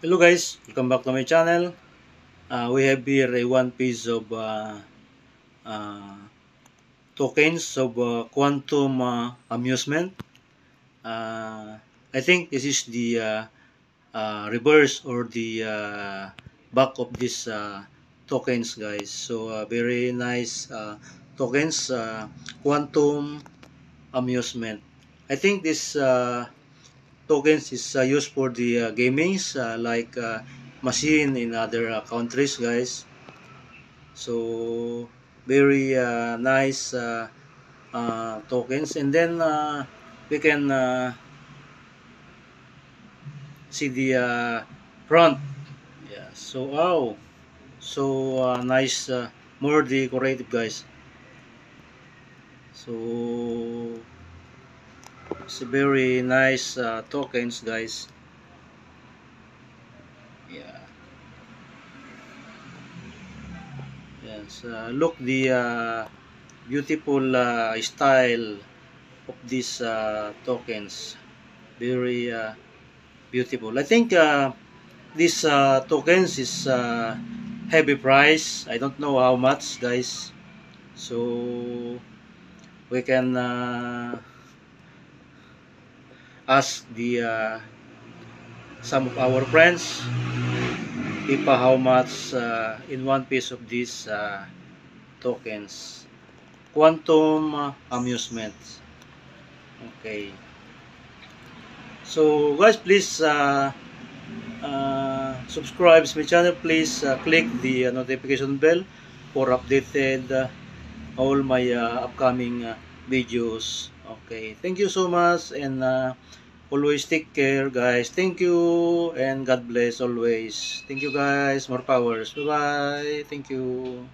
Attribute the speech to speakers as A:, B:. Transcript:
A: Hello guys, welcome back to my channel. We have here a one piece of uh, tokens of quantum amusement. I think this is the reverse or the back of this tokens, guys. So very nice tokens, quantum amusement. I think this tokens is used for the gamings like machine in other countries, guys. So very nice tokens, and then we can see the front. Yeah, so wow, so nice, more decorative, guys. So it's a very nice tokens, guys. Yeah. Yes, look the beautiful style of these tokens. Very beautiful. I think this tokens is heavy price. I don't know how much, guys. So we can ask the some of our friends if how much in one piece of these tokens. Quantum amusement. Okay. So guys, please subscribe to my channel. Please click the notification bell for updated all my upcoming videos. Okay. Thank you so much, and always take care, guys. Thank you, and God bless always. Thank you, guys. More powers. Bye bye. Thank you.